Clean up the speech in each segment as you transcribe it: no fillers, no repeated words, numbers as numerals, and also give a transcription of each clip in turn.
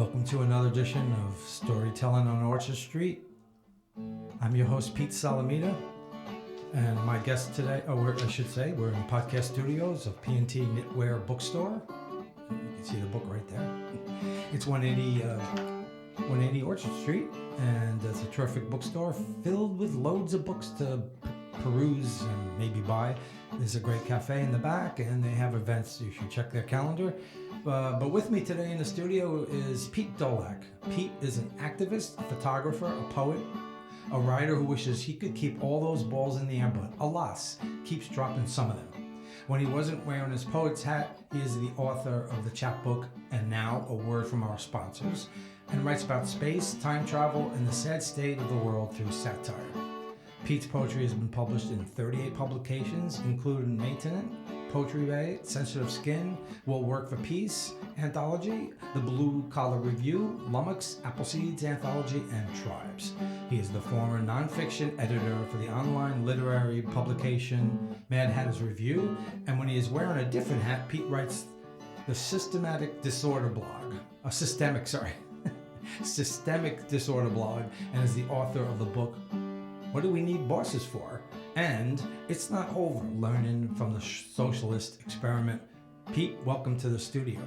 Welcome to another edition of Storytelling on Orchard Street. I'm your host, Pete Salamita, and my guest today, we're in podcast studios of P&T Knitwear Bookstore. You can see the book right there. It's 180 Orchard Street, and it's a terrific bookstore filled with loads of books to peruse and maybe buy. There's a great cafe in the back, and they have events. You should check their calendar. But with me today in the studio is Pete Dolack. Pete is an activist, a photographer, a poet, a writer who wishes he could keep all those balls in the air, but alas, keeps dropping some of them. When he wasn't wearing his poet's hat, he is the author of the chapbook And Now, a Word from Our Sponsors, and writes about space, time travel, and the sad state of the world through satire. Pete's poetry has been published in 38 publications, including Maintenance, Poetry Bay, Sensitive Skin, Will Work for Peace, Anthology, The Blue Collar Review, Lummox, Appleseeds Anthology, and Tribes. He is the former nonfiction editor for the online literary publication Mad Hatter's Review, and when he is wearing a different hat, Pete writes the Systemic Disorder blog, Systemic Disorder blog, and is the author of the book What Do We Need Bosses For? And It's Not Over, Learning from the Socialist Experiment. Pete, welcome to the studio.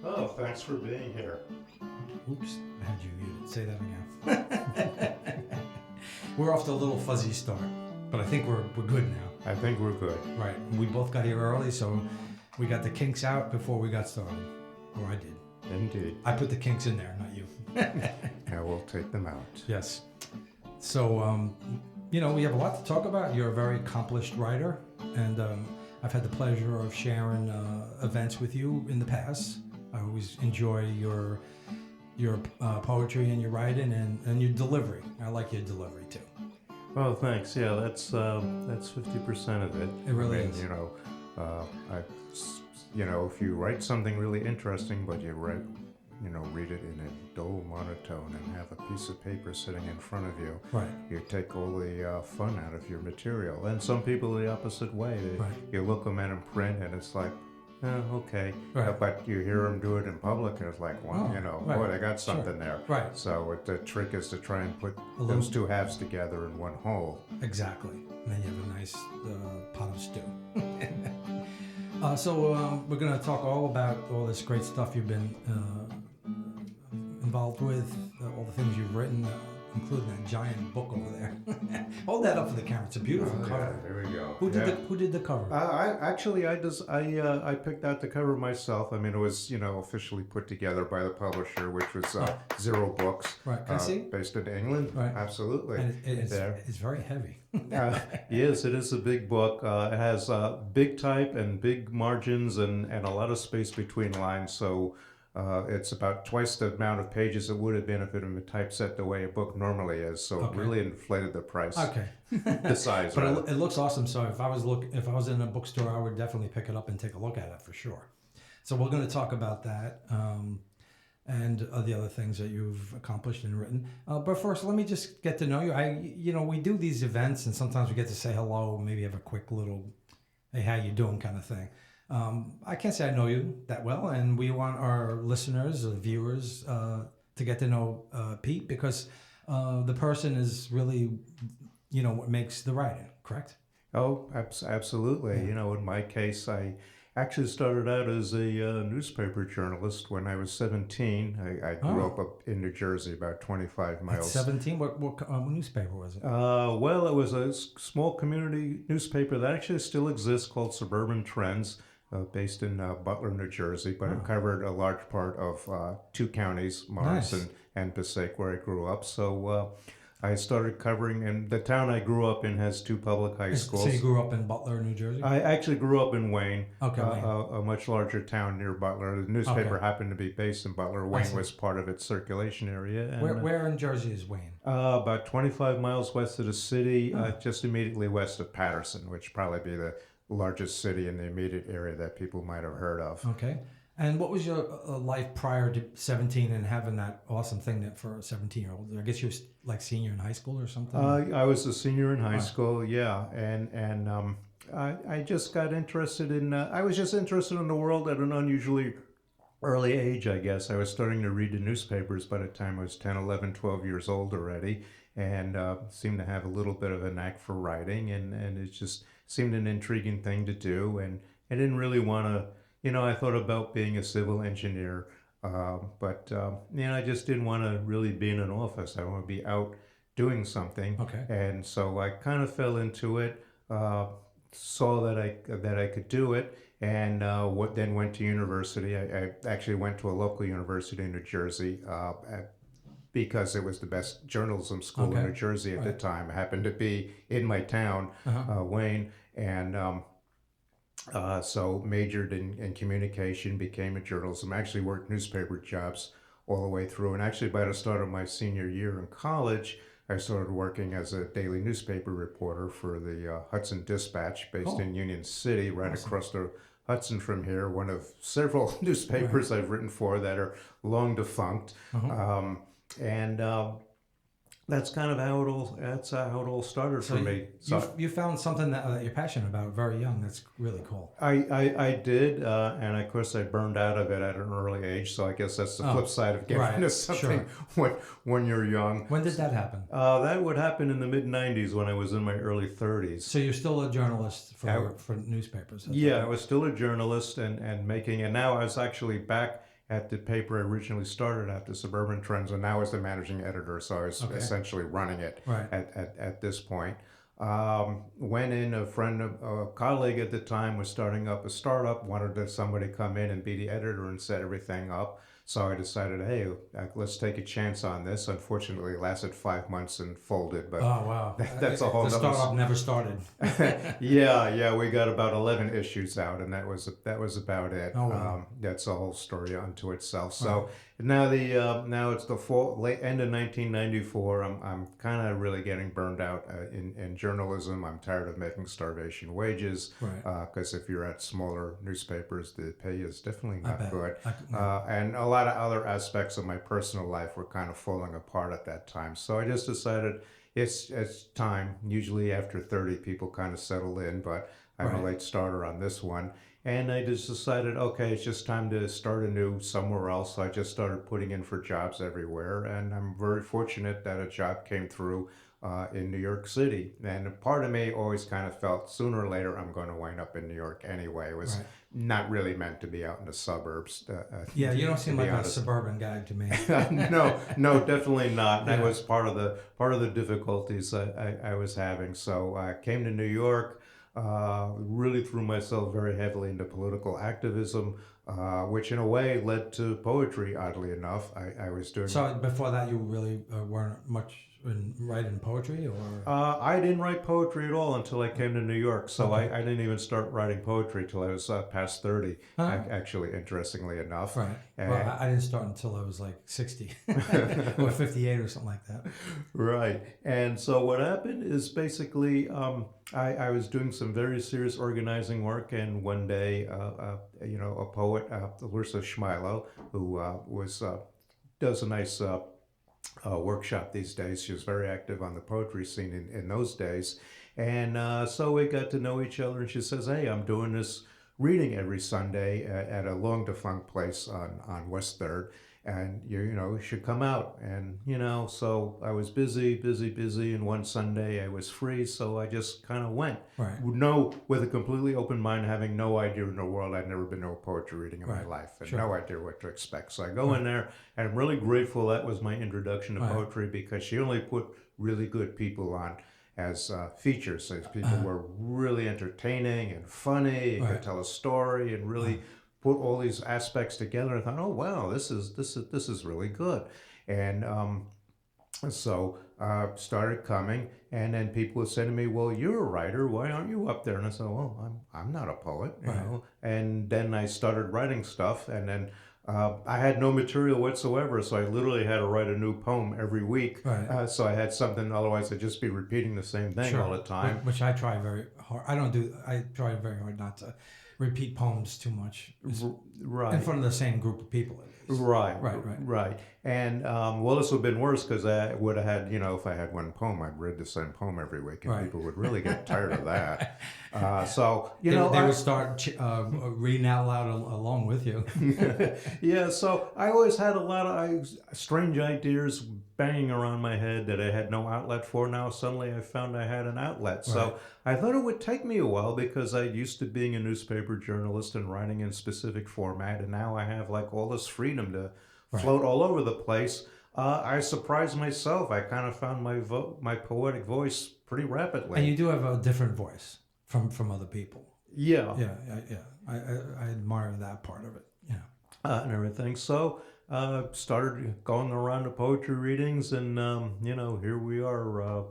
Oh, thanks for being here. Oops, I had you muted. Say that again. We're off to a little fuzzy start, but I think we're good now. I think we're good. Right. We both got here early, so we got the kinks out before we got started. Or I did. Indeed. I put the kinks in there, not you. Now we'll take them out. Yes. So, we have a lot to talk about. You're a very accomplished writer, and I've had the pleasure of sharing events with you in the past. I always enjoy your poetry and your writing and your delivery. I like your delivery too. Well, thanks. Yeah, that's 50% of it. It really is. If you write something really interesting, but you read it in a dull monotone and have a piece of paper sitting in front of you, right, you take all the fun out of your material. And some people the opposite way. You look them at in print and it's like, okay. Right. But you hear them do it in public and it's like, wow, right. boy, they got something there. Right. So the trick is to try and put those two halves together in one whole. Exactly. And then you have a nice pot of stew. So we're going to talk all about all this great stuff you've been involved with, all the things you've written, including that giant book over there. Hold that up for the camera. It's a beautiful cover. Yeah, there we go. Who did the cover? I picked out the cover myself. I mean, it was officially put together by the publisher, which was Zero Books. Right. Can I see? Based in England. Right. Absolutely. And it's very heavy. Yes, it is a big book. It has big type and big margins and a lot of space between lines. So it's about twice the amount of pages it would have been if it had been typeset the way a book normally is. So it really inflated the price. Okay. The size. But it looks awesome. So if I was in a bookstore, I would definitely pick it up and take a look at it for sure. So we're going to talk about that and the other things that you've accomplished and written. But first, let me just get to know you. We do these events, and sometimes we get to say hello, maybe have a quick little, hey, how you doing kind of thing. I can't say I know you that well, and we want our listeners, viewers, to get to know Pete, because the person is really, what makes the writing, correct? Oh, absolutely. Yeah. In my case, I actually started out as a newspaper journalist when I was 17. I grew up in New Jersey, about 25 miles. At 17? What newspaper was it? Well, it was a small community newspaper that actually still exists called Suburban Trends. Based in Butler, New Jersey, but it covered a large part of two counties, Morris and Passaic, where I grew up. So I started covering, and the town I grew up in has two public high schools. So you grew up in Butler, New Jersey? I actually grew up in Wayne, Wayne. a much larger town near Butler. The newspaper happened to be based in Butler. Wayne was part of its circulation area. And, where in Jersey is Wayne? About 25 miles west of the city, just immediately west of Patterson, which would probably be the largest city in the immediate area that people might have heard of. Okay. And what was your life prior to 17 and having that awesome thing that for a 17-year-old? I guess you were like senior in high school or something? I was a senior in high school, yeah. And I just got interested in, I was just interested in the world at an unusually early age, I guess, I was starting to read the newspapers by the time I was 10, 11, 12 years old already, and seemed to have a little bit of a knack for writing, and it just seemed an intriguing thing to do. And I didn't really want to, I thought about being a civil engineer, but I just didn't want to really be in an office. I want to be out doing something. Okay. And so I kind of fell into it, saw that I could do it, and then went to university. I actually went to a local university in New Jersey because it was the best journalism school in New Jersey at the time. It happened to be in my town, Wayne, and so majored in communication, became a journalism. Actually worked newspaper jobs all the way through, and actually by the start of my senior year in college, I started working as a daily newspaper reporter for the Hudson Dispatch, based in Union City, right across the Hudson from here. One of several newspapers I've written for that are long defunct, and that's kind of how it all started for me. So you found something that you're passionate about very young. That's really cool. I did, and of course I burned out of it at an early age. So I guess that's the flip side of getting into something when you're young. When did that happen? That would happen in the mid '90s when I was in my early 30s. So you're still a journalist for newspapers? Yeah, I was still a journalist and now I was actually back at the paper I originally started at, the Suburban Trends, and now as the managing editor, so I was essentially running it at this point. Went in, a colleague at the time was starting up a startup, wanted somebody to come in and be the editor and set everything up. So I decided, hey, let's take a chance on this. Unfortunately, it lasted 5 months and folded. But that's a whole. The startup never started. yeah, we got about 11 issues out, and that was about it. Oh, wow. That's a whole story unto itself. So now it's the late end of 1994. I'm kind of really getting burned out in journalism. I'm tired of making starvation wages. Because if you're at smaller newspapers, the pay is definitely not good. And a lot of other aspects of my personal life were kind of falling apart at that time. So I just decided it's time. Usually after 30, people kind of settle in, but I'm a late starter on this one. And I just decided, okay, it's just time to start anew somewhere else. So I just started putting in for jobs everywhere. And I'm very fortunate that a job came through in New York City. And a part of me always kind of felt sooner or later I'm going to wind up in New York anyway. It was not really meant to be out in the suburbs. You don't seem like a suburban guy to me. No, definitely not. That was part of the difficulties I was having. So I came to New York, really threw myself very heavily into political activism, which in a way led to poetry, oddly enough. I was doing... So before that you really weren't much writing poetry, or? I didn't write poetry at all until I came to New York. So I didn't even start writing poetry till I was past 30, actually, interestingly enough. Right. Well, I didn't start until I was like 60 or 58 or something like that. Right. And so what happened is basically I was doing some very serious organizing work, and one day, a poet, Larissa Schmilo, who does a nice workshop these days. She was very active on the poetry scene in those days. And so we got to know each other, and she says, hey, I'm doing this reading every Sunday at a long defunct place on West 3rd. And you should come out. And so I was busy, and one Sunday I was free, so I just kind of went. With a completely open mind, having no idea in the world. I'd never been to a poetry reading in my life, and no idea what to expect. So I go in there, and I'm really grateful that was my introduction to poetry, because she only put really good people on as features. So people were really entertaining and funny, and could tell a story and really put all these aspects together. I thought, oh wow, this is really good. And so started coming, and then people would say to me, well, you're a writer, why aren't you up there? And I said, well, I'm not a poet, you know. And then I started writing stuff, and then I had no material whatsoever, so I literally had to write a new poem every week. So I had something, otherwise I'd just be repeating the same thing all the time. Which I try very hard. I try very hard not to repeat poems too much Right. in front of the same group of people. At least. Right, Right. right. And well, this would have been worse because I would have had, if I had one poem, I'd read the same poem every week, and Right. people would really get tired of that. So They would start reading out loud along with you. Yeah, so I always had a lot of strange ideas banging around my head that I had no outlet for. Now suddenly I found I had an outlet. So Right. I thought it would take me a while because I used to being a newspaper journalist and writing in a specific format, and now I have like all this freedom to float all over the place. I surprised myself. I kind of found my poetic voice pretty rapidly. And you do have a different voice from other people. Yeah. I admire that part of it. Yeah. And everything. So started going around to poetry readings, and here we are.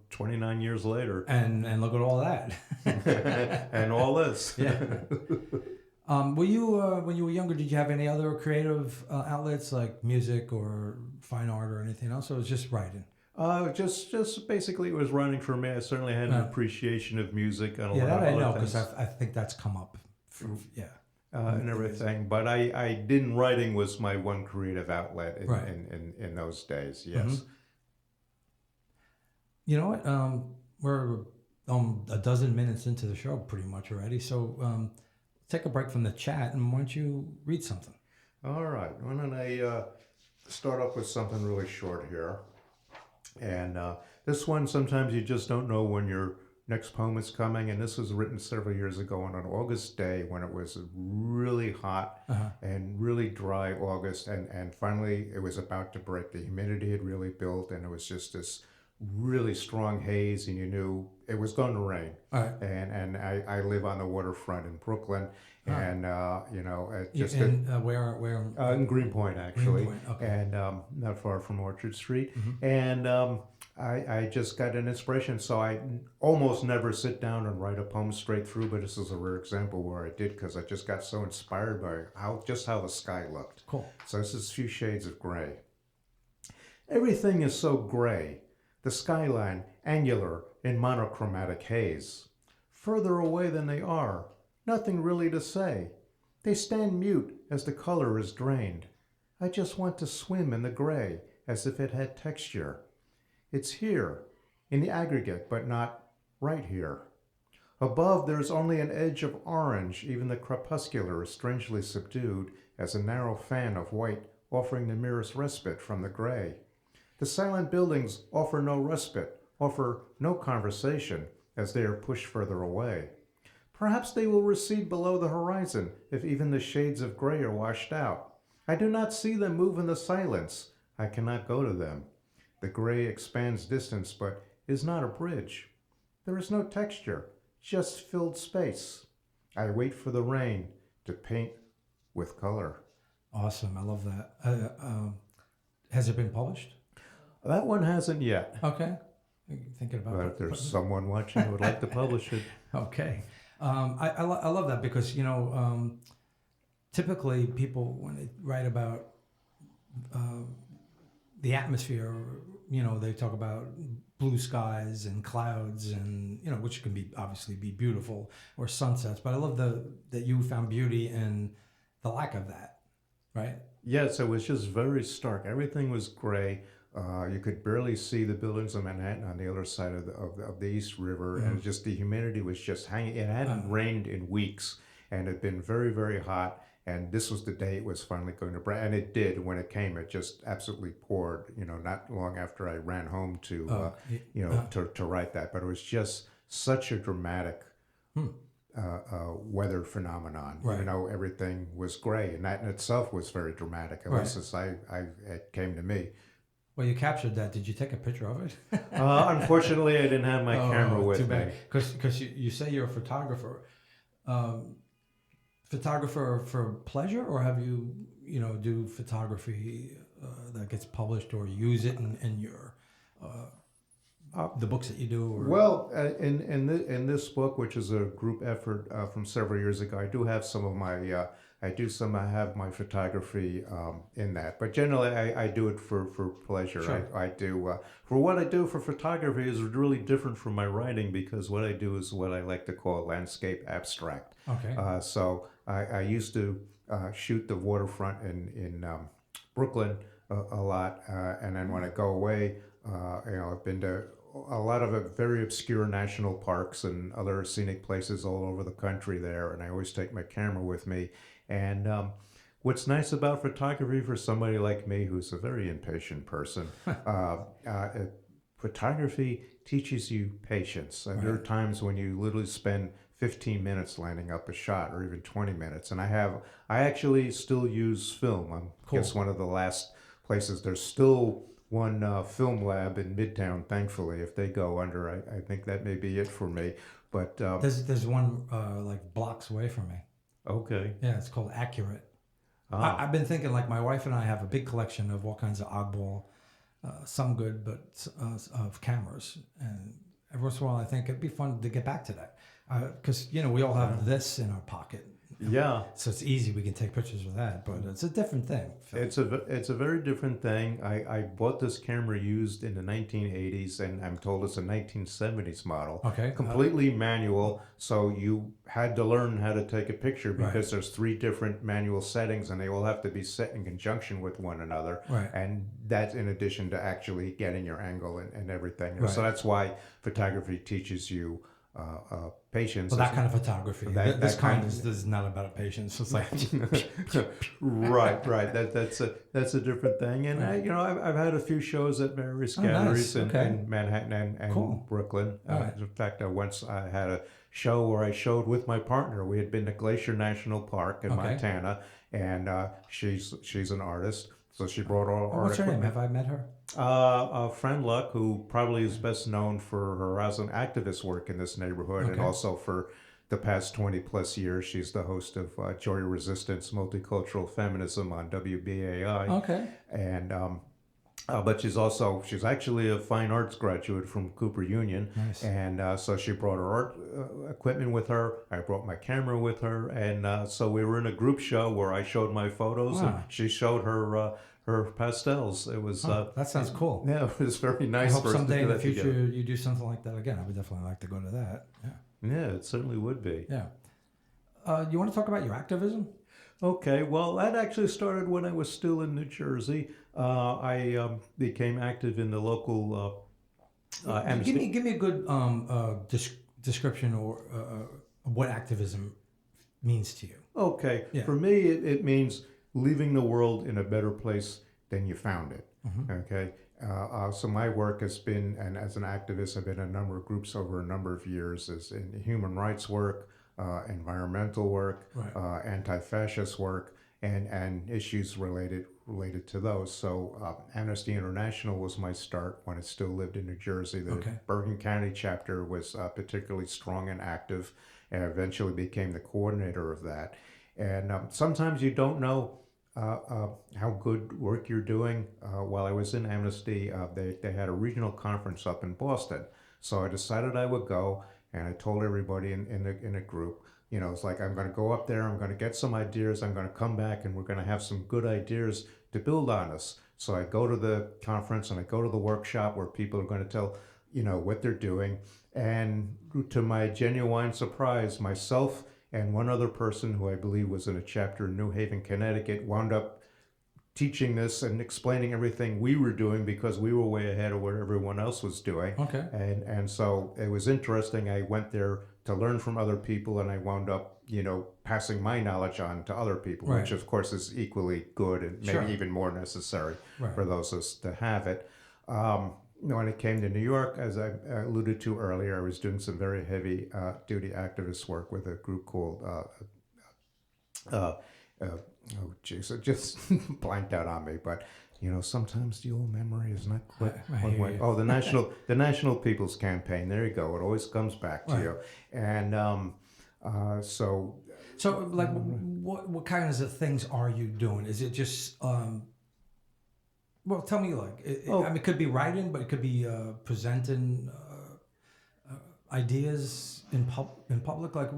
29 years later, And look at all that. and all this. Yeah. Were you when you were younger? Did you have any other creative outlets like music or fine art or anything else? Or was it just writing? Just basically, it was writing for me. I certainly had an appreciation of music and a lot that of I other know things. because I think that's come up. Yeah. And everything, but I didn't. Writing was my one creative outlet in those days. Yes. Mm-hmm. You know what? We're a dozen minutes into the show pretty much already. So take a break from the chat, and why don't you read something? All right. Why don't I start off with something really short here? And this one, sometimes you just don't know when your next poem is coming. And this was written several years ago on an August day when it was really hot and really dry August. And finally, it was about to break. The humidity had really built, and it was just this really strong haze, and you knew it was going to rain. And I live on the waterfront in Brooklyn, and where in Greenpoint, actually, Greenpoint, okay. and not far from Orchard Street. And I just got an inspiration, so I almost never sit down and write a poem straight through, but this is a rare example where I did, because I just got so inspired by how the sky looked. Cool. So this is a few shades of gray. Everything is so gray. The skyline angular in monochromatic haze. Further away than they are, nothing really to say. They stand mute as the color is drained. I just want to swim in the gray as if it had texture. It's here, in the aggregate, but not right here. Above, there's only an edge of orange. Even the crepuscular is strangely subdued as a narrow fan of white offering the merest respite from the gray. The silent buildings offer no respite, offer no conversation, as they are pushed further away. Perhaps they will recede below the horizon if even the shades of gray are washed out. I do not see them move in the silence. I cannot go to them. The gray expands distance, but is not a bridge. There is no texture, just filled space. I wait for the rain to paint with color. Awesome. I love that. Has it been published? That one hasn't yet. Okay. Thinking about But if there's someone watching who would like to publish it. Okay. I love that because, typically people, when they write about the atmosphere, they talk about blue skies and clouds and, which can be obviously be beautiful, or sunsets. But I love that you found beauty in the lack of that, right? Yes, it was just very stark. Everything was gray. You could barely see the buildings of Manhattan on the other side of the East River, and just the humidity was just hanging. It hadn't rained in weeks, and it had been very, very hot. And this was the day it was finally going to break, and it did. When it came, it just absolutely poured. Not long after I ran home to write that, but it was just such a dramatic weather phenomenon. Right. Everything was gray, and that in itself was very dramatic. At least as it came to me. Well, you captured that. Did you take a picture of it? Unfortunately, I didn't have my camera with too me. bad. Because you say you're a photographer. Photographer for pleasure, or have you do photography that gets published, or use it in your the books that you do? Or... Well, in this book, which is a group effort from several years ago, I do have some of my I do some. I have my photography in that, but generally I do it for pleasure. Sure. I do for what I do for photography is really different from my writing because what I do is what I like to call landscape abstract. Okay. So I used to shoot the waterfront in Brooklyn a lot, and then when I go away, I've been to a lot of very obscure national parks and other scenic places all over the country there, and I always take my camera with me. And what's nice about photography for somebody like me, who's a very impatient person, photography teaches you patience. And there are times when you literally spend 15 minutes lining up a shot, or even 20 minutes. And I actually still use film. I'm guess one of the last places. There's still one film lab in Midtown, thankfully. If they go under, I think that may be it for me. But there's one like blocks away from me. Okay. Yeah, it's called Accurate. I've been thinking, like, my wife and I have a big collection of all kinds of oddball, some good, but of cameras. And every once in a while, I think it'd be fun to get back to that. Because, we all have this in our pocket. Yeah. So it's easy. We can take pictures with that, but it's a different thing. It's a very different thing. I bought this camera used in the 1980s, and I'm told it's a 1970s model. Okay. Completely manual, so you had to learn how to take a picture because there's 3 different manual settings, and they all have to be set in conjunction with one another. Right. And that's in addition to actually getting your angle and everything. Right. So that's why photography teaches you patience. Well, that kind of photography. This kind is not about patience. It's like right. That's a different thing. And I've had a few shows at various galleries in Manhattan and Brooklyn. In fact, once I had a show where I showed with my partner. We had been to Glacier National Park in Montana, and she's an artist. So she brought all art. What's her name? Have I met her? Friend Luck, who probably is best known for her as an activist work in this neighborhood, and also for the past 20 plus years, she's the host of Joy Resistance Multicultural Feminism on WBAI. Okay. And but she's actually a fine arts graduate from Cooper Union. Nice. And so she brought her art equipment with her. I brought my camera with her, and so we were in a group show where I showed my photos and she showed her pastels. It was that sounds cool. Yeah, it was very nice. I hope for us to someday do in the that future together. you do something like that again. I would definitely like to go to that. Yeah, it certainly would be. Yeah. You want to talk about your activism? Okay, well, that actually started when I was still in New Jersey. I became active in the local Amnesty. Give me a good description or what activism means to you. Okay, for me, it means leaving the world in a better place than you found it. Okay, so my work has been, and as an activist, I've been in a number of groups over a number of years, as in human rights work, environmental work, anti-fascist work, and issues related to those. So Amnesty International was my start when I still lived in New Jersey. The Bergen County chapter was particularly strong and active, and eventually became the coordinator of that. And sometimes you don't know how good work you're doing. While I was in Amnesty, they had a regional conference up in Boston. So I decided I would go, and I told everybody in a group, it's like, I'm going to go up there, I'm going to get some ideas, I'm going to come back, and we're going to have some good ideas to build on us. So I go to the conference and I go to the workshop where people are going to tell, what they're doing. And to my genuine surprise, myself and one other person who I believe was in a chapter in New Haven, Connecticut, wound up teaching this and explaining everything we were doing because we were way ahead of what everyone else was doing. Okay. And so it was interesting. I went there to learn from other people, and I wound up, passing my knowledge on to other people, which of course is equally good and maybe even more necessary for those of us to have it. When it came to New York, as I alluded to earlier, I was doing some very heavy duty activist work with a group called oh geez, it just blanked out on me. But sometimes the old memory is not quite one way. Oh, the National People's Campaign. There you go. It always comes back to you. And so like, what kinds of things are you doing? Is it just well, tell me, like, it could be writing, but it could be presenting ideas in public. Like,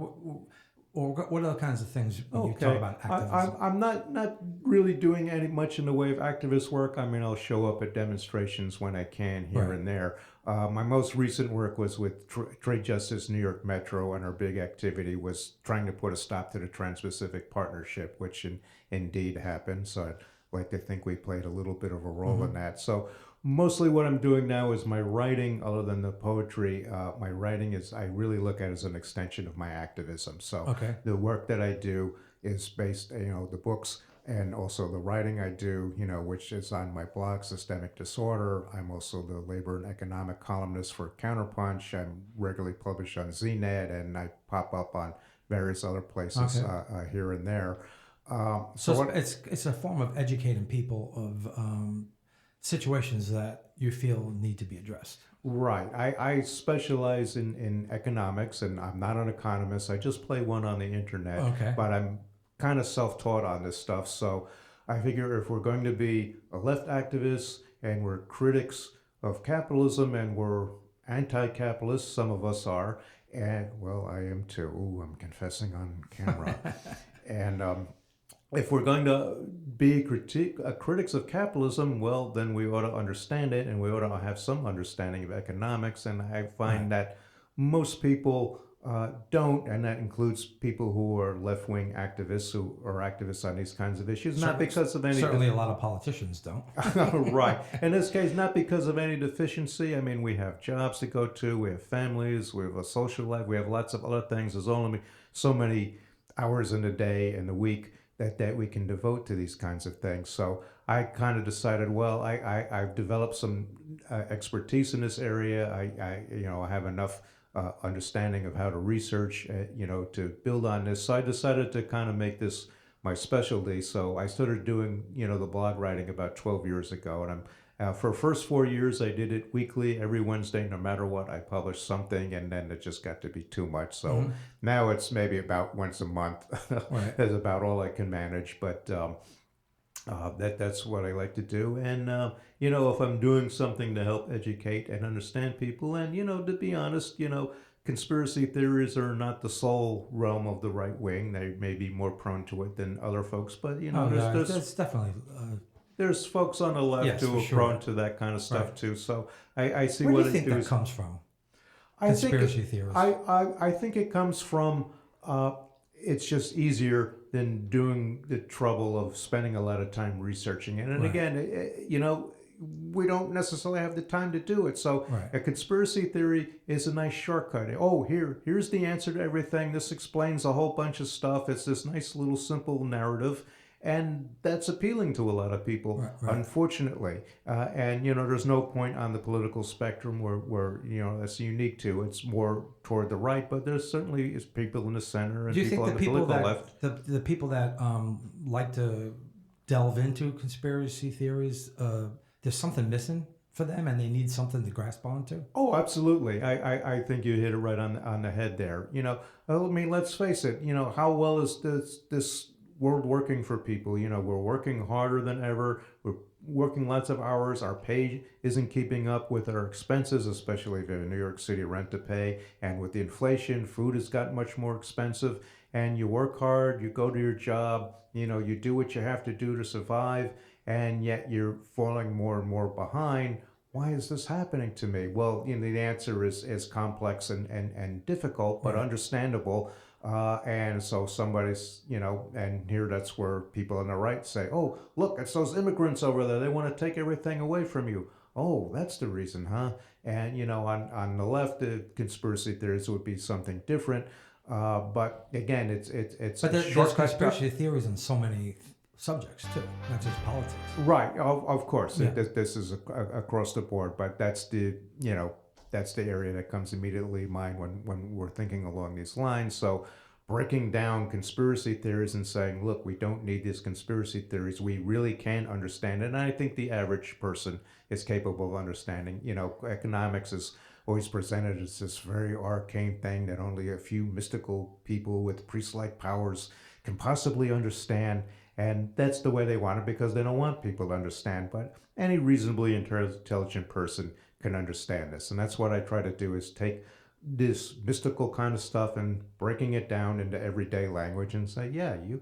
or what other kinds of things when you talk Okay, about I, activism? I'm not really doing any much in the way of activist work. I mean, I'll show up at demonstrations when I can here Right. and there. My most recent work was with Trade Justice New York Metro, and our big activity was trying to put a stop to the Trans-Pacific Partnership, which indeed happened. So I'd like to think we played a little bit of a role in that. So mostly what I'm doing now is my writing, other than the poetry. My writing is, I really look at it as an extension of my activism. So Okay. the work that I do is based, the books and also the writing I do, which is on my blog, Systemic Disorder. I'm also the labor and economic columnist for Counterpunch. I'm regularly published on ZNet, and I pop up on various other places Okay. here and there. So it's a form of educating people of situations that you feel need to be addressed. Right. I specialize in economics, and I'm not an economist. I just play one on the internet, Okay. but I'm kind of self-taught on this stuff. So I figure if we're going to be a left activist and we're critics of capitalism and we're anti-capitalist, some of us are, and well, I am too. Ooh, I'm confessing on camera. And if we're going to be critics of capitalism, well, then we ought to understand it, and we ought to have some understanding of economics. And I find that most people don't, and that includes people who are left-wing activists who are activists on these kinds of issues, not because of any. Certainly, a lot of politicians don't. Right. In this case, not because of any deficiency. I mean, we have jobs to go to, we have families, we have a social life, we have lots of other things. There's only so many hours in a day and a week that we can devote to these kinds of things. So I kind of decided, well, I've developed some expertise in this area. I have enough understanding of how to research, to build on this. So I decided to kind of make this my specialty. So I started doing, the blog writing about 12 years ago, and for the first 4 years, I did it weekly, every Wednesday, no matter what. I published something, and then it just got to be too much. So now it's maybe about once a month. Right. That's about all I can manage. But that's what I like to do. And, if I'm doing something to help educate and understand people, and, to be honest, conspiracy theories are not the sole realm of the right wing. They may be more prone to it than other folks. But, There's definitely. There's folks on the left Yes, who for are sure. prone to that kind of stuff Right. too. So I see Where do what you think it that is. comes from? I think Conspiracy theories. I think it comes from it's just easier than doing the trouble of spending a lot of time researching it. And Right. again, we don't necessarily have the time to do it. So Right. a conspiracy theory is a nice shortcut. Oh, here's the answer to everything. This explains a whole bunch of stuff. It's this nice little simple narrative. And that's appealing to a lot of people, Right. unfortunately. And, there's no point on the political spectrum where that's unique to. It's more toward the right, but there's certainly people in the center and Do you people think on the the people political that left. the people that like to delve into conspiracy theories, there's something missing for them, and they need something to grasp onto? Oh, absolutely. I think you hit it right on the head there. I mean, let's face it. How well is this world working for people? We're working harder than ever. We're working lots of hours. Our pay isn't keeping up with our expenses, especially if you have New York City rent to pay. And with the inflation, food has gotten much more expensive. And you work hard, you go to your job, you do what you have to do to survive, and yet you're falling more and more behind. Why is this happening to me? Well, the answer is complex and difficult, but understandable. And so somebody's, and here that's where people on the right say, oh, look, it's those immigrants over there. They want to take everything away from you. Oh, that's the reason, huh? And, on the left, the conspiracy theories would be something different. But again, it's But a there's shortcut. conspiracy theories on so many subjects too, not just politics. Right, of course. Yeah. This is across the board, but that's the area that comes immediately to mind when we're thinking along these lines. So breaking down conspiracy theories and saying, look, we don't need these conspiracy theories. We really can understand it. And I think the average person is capable of understanding. Economics is always presented as this very arcane thing that only a few mystical people with priest-like powers can possibly understand. And that's the way they want it because they don't want people to understand. But any reasonably intelligent person can understand this. And that's what I try to do is take this mystical kind of stuff and breaking it down into everyday language and say, yeah, you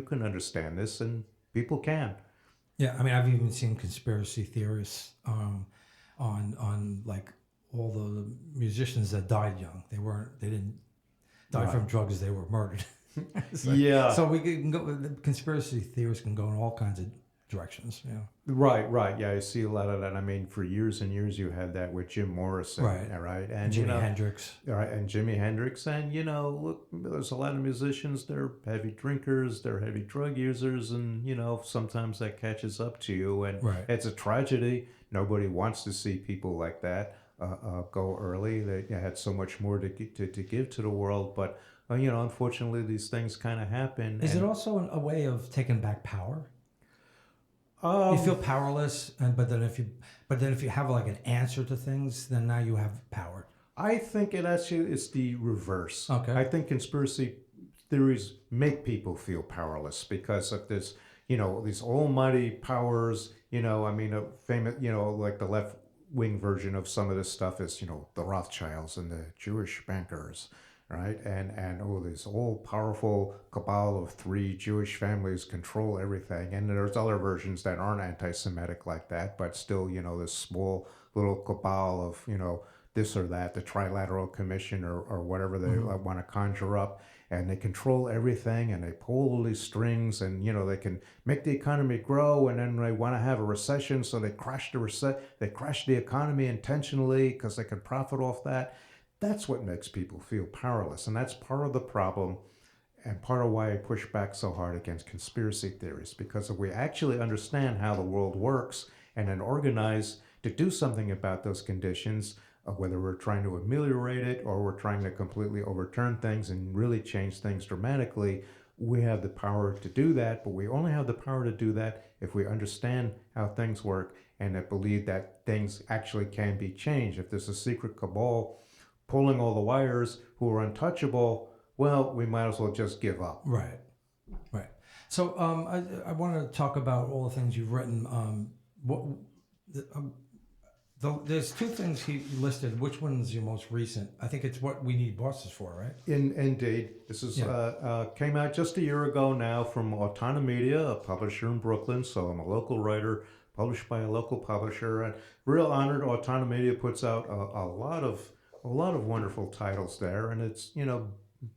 can understand this, and people can. Yeah, I mean, I've even seen conspiracy theorists on like all the musicians that died young. They didn't die from drugs. They were murdered. Yeah. So we can go. The conspiracy theorists can go in all kinds of directions. Yeah. Right. Yeah, I see a lot of that. I mean, for years and years, you had that with Jim Morrison, right? And Jimi Hendrix. Right, and Jimi Hendrix, and look, there's a lot of musicians. They're heavy drinkers, they're heavy drug users, and sometimes that catches up to you, and it's a tragedy. Nobody wants to see people like that go early. They had so much more to give to the world, but unfortunately, these things kind of happen. Is it also a way of taking back power? You feel powerless, but then if you have like an answer to things, then now you have power. I think it's the reverse. Okay. I think conspiracy theories make people feel powerless because of this, these almighty powers. I mean, a famous, like the left wing version of some of this stuff is, the Rothschilds and the Jewish bankers. Right, and this all powerful cabal of 3 Jewish families control everything, and there's other versions that aren't anti-Semitic like that, but still, this small little cabal of this or that, the Trilateral Commission or whatever they want to conjure up, and they control everything, and they pull all these strings, and they can make the economy grow, and then they want to have a recession, so they crash the economy intentionally because they can profit off that. That's what makes people feel powerless. And that's part of the problem and part of why I push back so hard against conspiracy theories. Because if we actually understand how the world works and then organize to do something about those conditions, whether we're trying to ameliorate it or we're trying to completely overturn things and really change things dramatically, we have the power to do that. But we only have the power to do that if we understand how things work and that believe that things actually can be changed. If there's a secret cabal pulling all the wires who are untouchable, well, we might as well just give up. Right. So I want to talk about all the things you've written. There's 2 things he listed. Which one's your most recent? I think it's What We Need Bosses For, right? Indeed. This is came out just a year ago now from Autonomedia, a publisher in Brooklyn. So I'm a local writer, published by a local publisher, and real honored. Autonomedia puts out a lot of wonderful titles there, and it's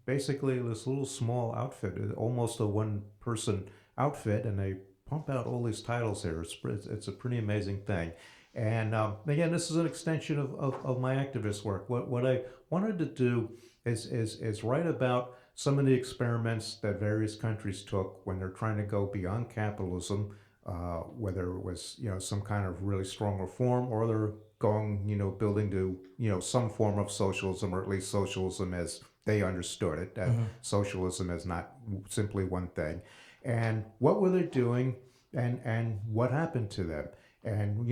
basically this little small outfit, almost a 1-person outfit, and they pump out all these titles here. It's a pretty amazing thing, and again, this is an extension of my activist work. What I wanted to do is write about some of the experiments that various countries took when they're trying to go beyond capitalism, whether it was some kind of really strong reform or they're going, building to, some form of socialism, or at least socialism as they understood it. Socialism is not simply one thing. And what were they doing, and what happened to them, and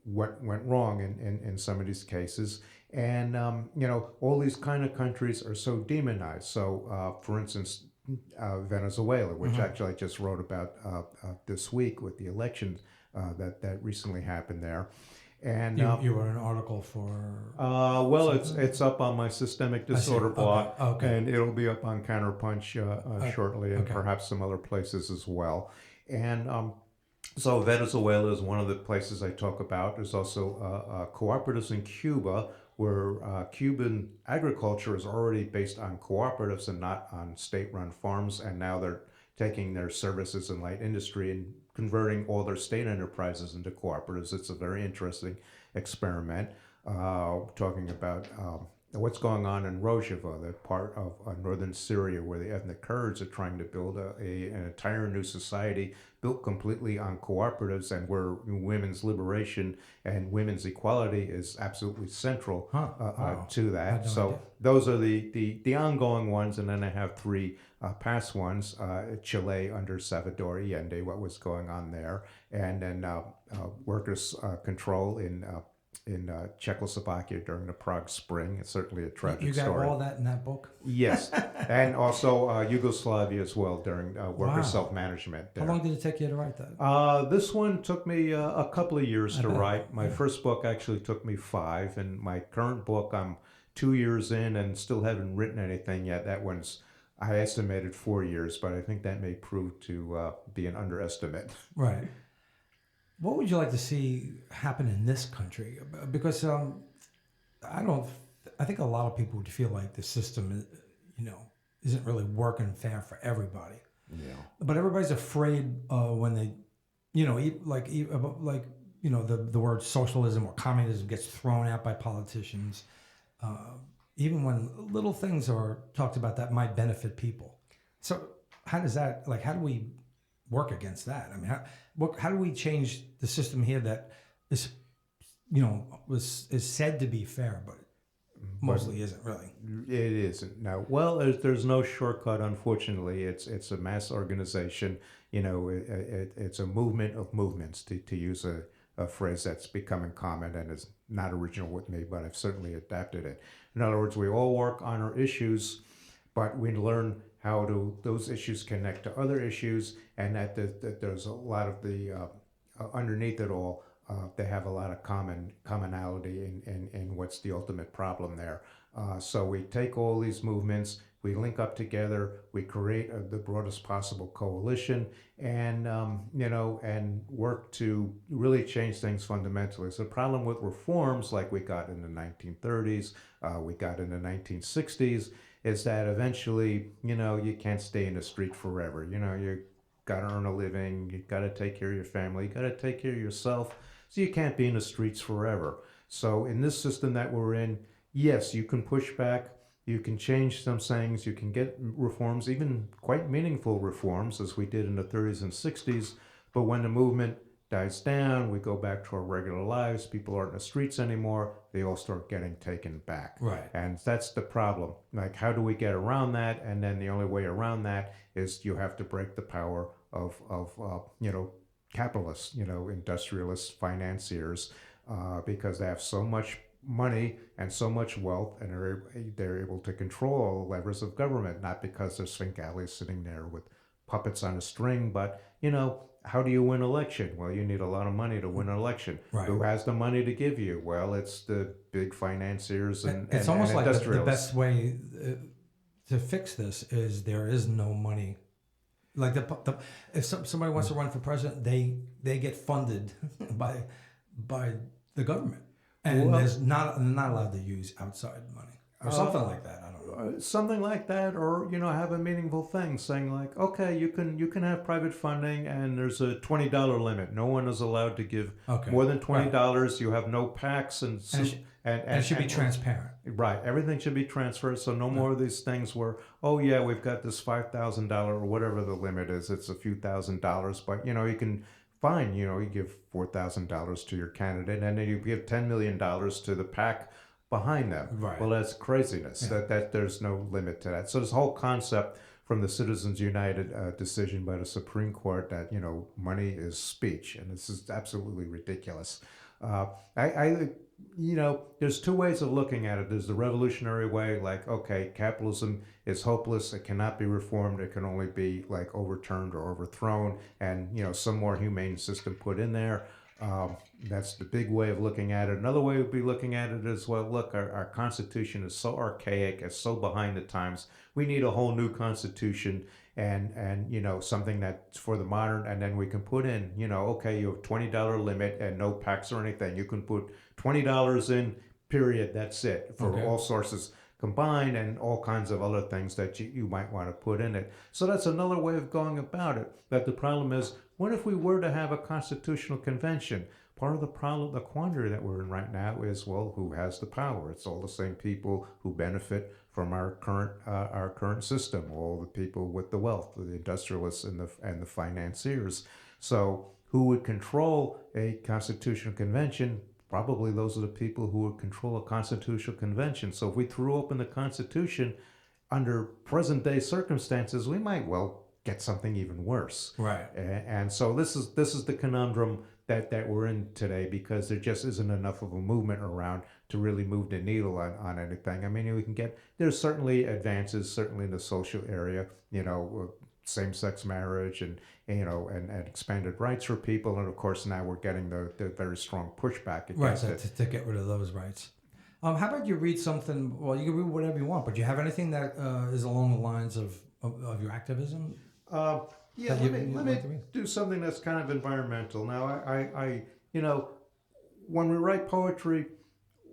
what went wrong in some of these cases. And all these kind of countries are so demonized. So for instance, Venezuela, which actually I just wrote about this week with the election that recently happened there. And you wrote an article for well, it's up on my systemic disorder blog, and it'll be up on Counterpunch shortly, and perhaps some other places as well. And so Venezuela is one of the places I talk about. There's also cooperatives in Cuba, where Cuban agriculture is already based on cooperatives and not on state-run farms, and now they're taking their services and light industry and converting all their state enterprises into cooperatives. It's a very interesting experiment, talking about what's going on in Rojava, the part of northern Syria where the ethnic Kurds are trying to build an entire new society built completely on cooperatives, and where women's liberation and women's equality is absolutely central to that. So those are the ongoing ones, and then I have 3 past ones: Chile under Salvador Allende, what was going on there, and then workers' control in Czechoslovakia during the Prague Spring. It's certainly a tragic story. You got all that in that book? Yes, and also Yugoslavia as well during worker self-management. There. How long did it take you to write that? This one took me a couple of years to write. My first book actually took me 5, and my current book I'm 2 years in and still haven't written anything yet. That one's, I estimated 4 years, but I think that may prove to be an underestimate. Right. What would you like to see happen in this country? Because I don't. I think a lot of people would feel like the system, isn't really working fair for everybody. Yeah. But everybody's afraid when they, the word socialism or communism gets thrown out by politicians. Even when little things are talked about that might benefit people. So how does that, how do we work against that? I mean, how do we change the system here that is, is said to be fair, but mostly isn't really? It isn't. No. Well, there's no shortcut, unfortunately. It's a mass organization. It's a movement of movements, to use a phrase that's becoming common and is not original with me, but I've certainly adapted it. In other words, we all work on our issues, but we learn how those issues connect to other issues, and that there's a lot of the underneath it all. They have a lot of commonality in what's the ultimate problem there. So we take all these movements, we link up together, we create the broadest possible coalition, and and work to really change things fundamentally. So the problem with reforms, like we got in the 1930s, we got in the 1960s, is that eventually, you can't stay in the street forever. You got to earn a living, you got to take care of your family, you got to take care of yourself. So you can't be in the streets forever. So in this system that we're in, yes, you can push back, you can change some things, you can get reforms, even quite meaningful reforms, as we did in the 30s and 60s. But when the movement dies down, we go back to our regular lives, people aren't in the streets anymore, they all start getting taken back. Right. And that's the problem. Like, how do we get around that? And then the only way around that is you have to break the power of capitalists, industrialists, financiers, because they have so much money and so much wealth, and they're able to control all the levers of government, not because there's Svengali sitting there with puppets on a string, but, how do you win election? Well, you need a lot of money to win an election. Right. Who has the money to give you? Well, it's the big financiers and it's almost like the industrialists. best way to fix this is there is no money. Like if somebody wants to run for president, they get funded by the government, and they're not allowed to use outside money or something like that. I don't know. Something like that, or have a meaningful thing saying like, okay, you can have private funding, and there's a $20 limit. No one is allowed to give more than $20. Right. You have no PACs, and it should be transparent. Right, everything should be transferred. So no more of these things where, oh yeah, we've got this $5,000 or whatever the limit is. It's a few $1,000s, but you can. Fine, you give $4,000 to your candidate, and then you give $10 million to the PAC behind them. Right. Well, that's craziness. Yeah. That there's no limit to that. So this whole concept from the Citizens United decision by the Supreme Court that money is speech, and this is absolutely ridiculous. There's two ways of looking at it. There's the revolutionary way, like, okay, capitalism is hopeless. It cannot be reformed. It can only be like overturned or overthrown, and some more humane system put in there. That's the big way of looking at it. Another way would be looking at it as, well, look, our Constitution is so archaic, it's so behind the times. We need a whole new Constitution, and something that's for the modern, and then we can put in, okay, you have $20 limit and no PACs or anything. You can put $20 in, period, that's it, for all sources combined, and all kinds of other things that you might want to put in it. So that's another way of going about it. But the problem is, what if we were to have a constitutional convention? Part of the problem, the quandary that we're in right now is, well, who has the power? It's all the same people who benefit from our current system, all the people with the wealth, the industrialists and the financiers. So who would control a constitutional convention? Probably those are the people who would control a constitutional convention. So if we threw open the Constitution under present day circumstances, we might well get something even worse. Right. And so this is the conundrum that we're in today, because there just isn't enough of a movement around to really move the needle on anything. I mean, there's certainly advances, certainly in the social area, same-sex marriage and expanded rights for people, and of course now we're getting the very strong pushback against it. To get rid of those rights. How about you read something? Well, you can read whatever you want, but do you have anything that is along the lines of your activism? Uh, yeah, That let you'd me like to read? do something that's kind of environmental. Now, you know, when we write poetry,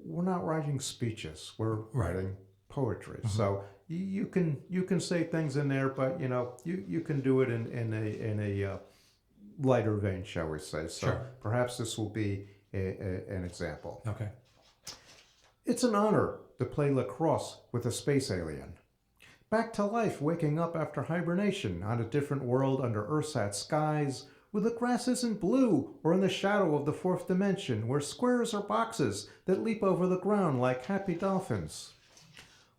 we're not writing speeches. We're Right. writing poetry. Mhm. So you can say things in there, but you can do it in a lighter vein, shall we say? So Sure. perhaps this will be an example. Okay. It's an honor to play lacrosse with a space alien. Back to life, waking up after hibernation on a different world under Earthsat skies, where the grass isn't blue or in the shadow of the fourth dimension, where squares are boxes that leap over the ground like happy dolphins.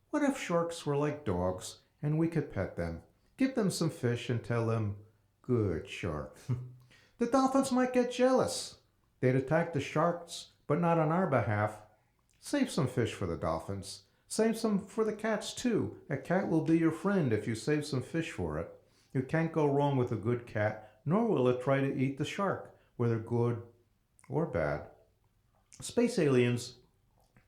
What if sharks were like dogs and we could pet them, give them some fish and tell them, "Good shark"? The dolphins might get jealous. They'd attack the sharks, but not on our behalf. Save some fish for the dolphins. Save some for the cats too. A cat will be your friend if you save some fish for it. You can't go wrong with a good cat, nor will it try to eat the shark, whether good or bad. Space aliens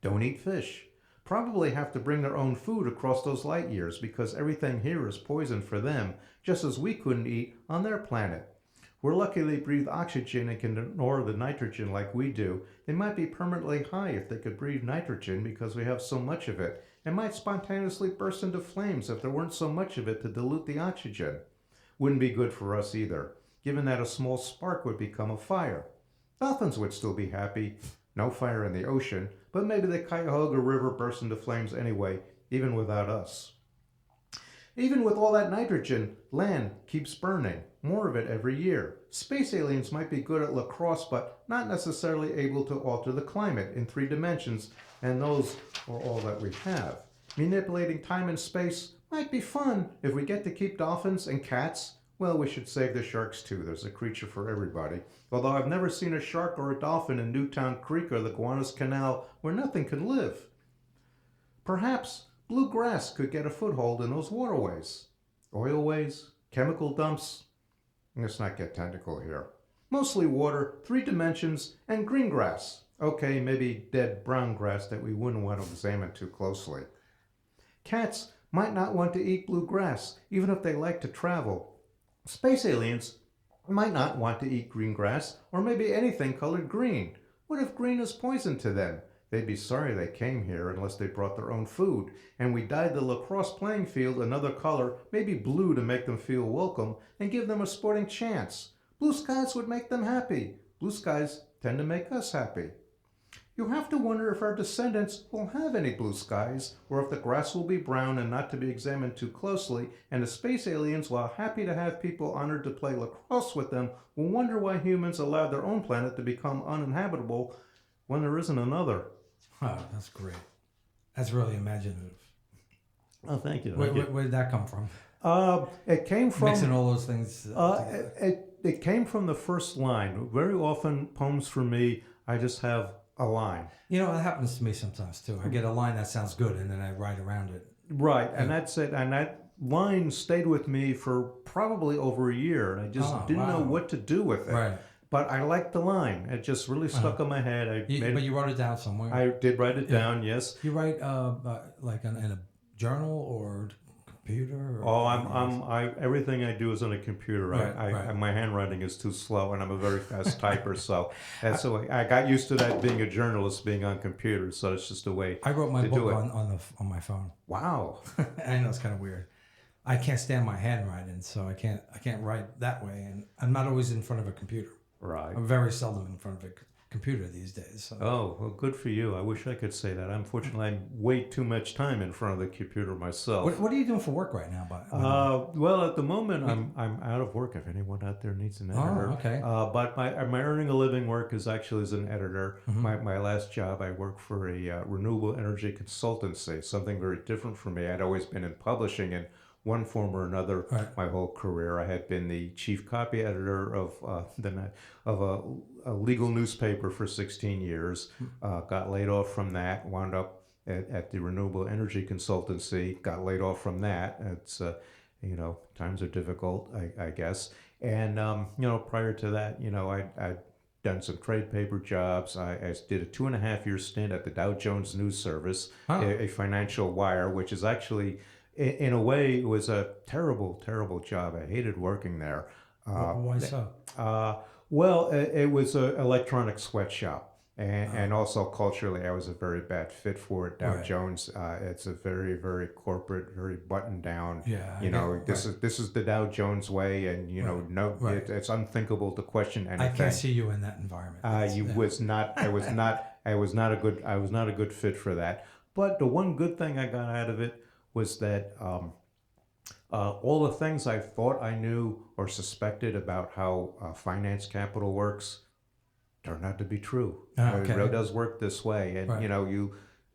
don't eat fish. Probably have to bring their own food across those light years because everything here is poison for them, just as we couldn't eat on their planet. We're lucky they breathe oxygen and can ignore the nitrogen like we do. They might be permanently high if they could breathe nitrogen because we have so much of it, and might spontaneously burst into flames if there weren't so much of it to dilute the oxygen. Wouldn't be good for us either, given that a small spark would become a fire. Dolphins would still be happy. No fire in the ocean, but maybe the Cuyahoga River burst into flames anyway, even without us. Even with all that nitrogen, land keeps burning, more of it every year. Space aliens might be good at lacrosse, but not necessarily able to alter the climate in 3 dimensions, and those are all that we have. Manipulating time and space might be fun if we get to keep dolphins and cats. Well, we should save the sharks too. There's a creature for everybody. Although I've never seen a shark or a dolphin in Newtown Creek or the Gowanus Canal where nothing can live. Perhaps blue grass could get a foothold in those waterways. Oilways, chemical dumps. Let's not get technical here. Mostly water, 3 dimensions, and green grass. Okay, maybe dead brown grass that we wouldn't want to examine too closely. Cats might not want to eat blue grass, even if they like to travel. Space aliens might not want to eat green grass, or maybe anything colored green. What if green is poison to them? They'd be sorry they came here unless they brought their own food. And we dyed the lacrosse playing field another color, maybe blue to make them feel welcome and give them a sporting chance. Blue skies would make them happy. Blue skies tend to make us happy. You have to wonder if our descendants will have any blue skies, or if the grass will be brown and not to be examined too closely, and the space aliens, while happy to have people honored to play lacrosse with them, will wonder why humans allowed their own planet to become uninhabitable when there isn't another. Oh, that's great. That's really imaginative. Oh, thank you. Where did that come from? It came from Mixing all those things together. it came from the first line. Very often, poems for me, I just have a line. You know, it happens to me sometimes too. I get a line that sounds good, and then I write around it. Right, and that's it. And that line stayed with me for probably over a year, and I just didn't know what to do with it. Right. But I liked the line. It just really stuck in my head. But you wrote it down somewhere. I did write it down. Yes. You write like in a journal or computer? Or I everything I do is on a computer. Right. My handwriting is too slow, and I'm a very fast typer. So that's the way I got used to that. Being a journalist, being on computers, so it's just a way. I wrote my book on my phone. Wow. I know it's kind of weird. I can't stand my handwriting, so I can't write that way, and I'm not always in front of a computer. Right. I'm very seldom in front of a computer these days. So. Oh, well, good for you. I wish I could say that. Unfortunately, I wait too much time in front of the computer myself. What are you doing for work right now? Well, at the moment, I'm out of work. If anyone out there needs an editor. Oh, okay. But my earning a living work is actually as an editor. Mm-hmm. My last job, I worked for a renewable energy consultancy, something very different for me. I'd always been in publishing in one form or another my whole career. I had been the chief copy editor of a legal newspaper for 16 years. Got laid off from that. Wound up at the renewable energy consultancy. Got laid off from that. It's times are difficult, I guess. And prior to that, I done some trade paper jobs. I did a 2.5 year stint at the Dow Jones News Service, Huh. a financial wire, which is actually, in a way, it was a terrible, terrible job. I hated working there. Why so? Uh, well, it was an electronic sweatshop. Oh, And also culturally, I was a very bad fit for it. Dow right. Jones, it's a very, very corporate, very buttoned down. Yeah. I You know, get, this right. is the Dow Jones way, and Right. no, Right. it's unthinkable to question I anything. can't see you in that environment. You Yeah. was not. I was not a good fit for that. But the one good thing I got out of it was that all the things I thought I knew or suspected about how finance capital works turned out to be true. It really Okay. does work this way, and Right.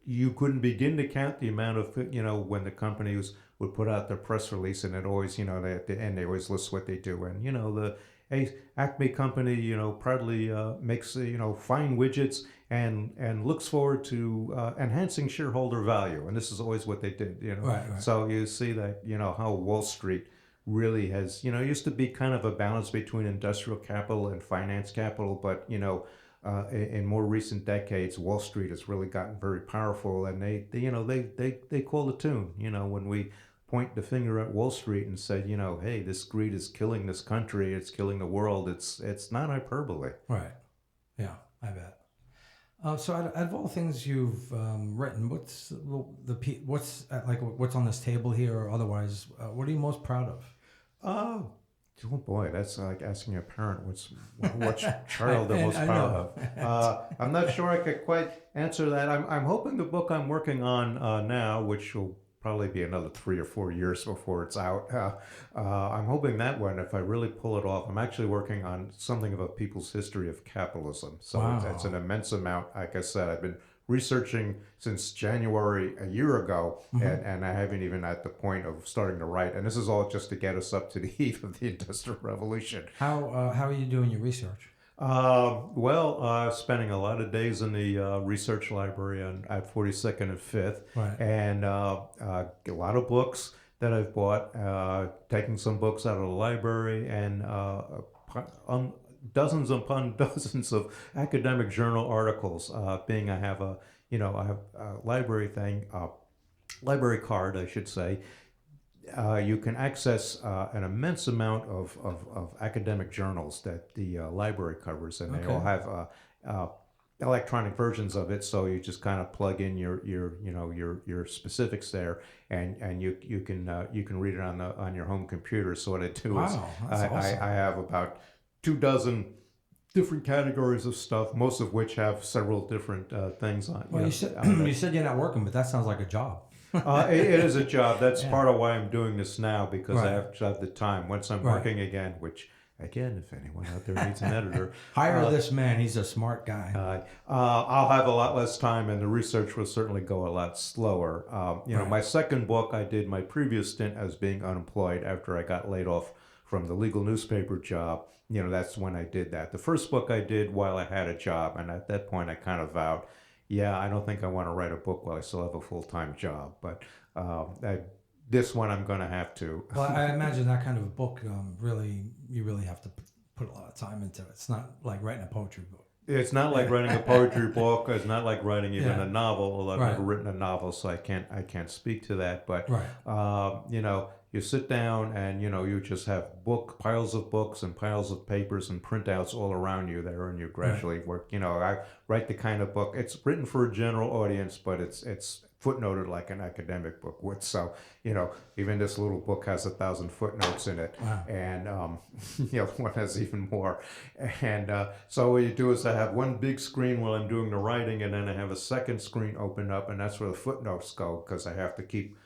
you couldn't begin to count the amount of when the companies would put out their press release, and it always at the end they always list what they do, and the Acme company proudly makes fine widgets and looks forward to enhancing shareholder value, and this is always what they did. Right. Right. So you see that how Wall Street really has used to be kind of a balance between industrial capital and finance capital, but in more recent decades, Wall Street has really gotten very powerful, and they call the tune. When we point the finger at Wall Street and say, hey, this greed is killing this country, it's killing the world. It's not hyperbole. Right. Yeah. I bet. So out of all things you've written, what's what's on this table here, or otherwise? What are you most proud of? Oh, oh boy, that's like asking a parent what child they're most I proud know. of. I'm not sure I could quite answer that. I'm hoping the book I'm working on now, which will probably be another 3 or 4 years before it's out. I'm hoping that one, if I really pull it off, I'm actually working on something of a people's history of capitalism. So it's an Wow. immense amount. Like I said, I've been researching since January a year ago, and I haven't even at the point of starting to write. And this is all just to get us up to the eve of the Industrial Revolution. How are you doing your research? Spending a lot of days in the research library at 42nd and 5th, Right. and a lot of books that I've bought, taking some books out of the library, and dozens upon dozens of academic journal articles. Being I have a library library card, I should say. You can access an immense amount of academic journals that the library covers, and they all Okay. have electronic versions of it. So you just kind of plug in your specifics there, and you can read it on your home computer. So what I do is Wow, that's awesome. I have about 24 different categories of stuff, most of which have several different things on. Well, you said on it. you said you're not working, but that sounds like a job. It is a job. That's Yeah. part of why I'm doing this now, because I Right. have to have the time. Once I'm Right. working again, which, again, if anyone out there needs an editor, Hire this man. He's a smart guy. I'll have a lot less time, and the research will certainly go a lot slower. Right. My second book, I did my previous stint as being unemployed after I got laid off from the legal newspaper job. That's when I did that. The first book I did while I had a job, and at that point I kind of vowed, yeah, I don't think I want to write a book while I still have a full-time job. But this one I'm going to have to. Well, I imagine that kind of a book you really have to put a lot of time into it. It's not like writing a poetry book. It's not like writing a poetry book. It's not like writing even Yeah. a novel. Although I've Right. never written a novel, so I can't speak to that. But Right. you sit down and you just have piles of books and piles of papers and printouts all around you there, and you gradually work. I write the kind of book. It's written for a general audience, but it's footnoted like an academic book would. So even this little book has 1,000 footnotes in it, Wow. and one has even more. And so what you do is I have one big screen while I'm doing the writing, and then I have a second screen open up, and that's where the footnotes go, because I have to keep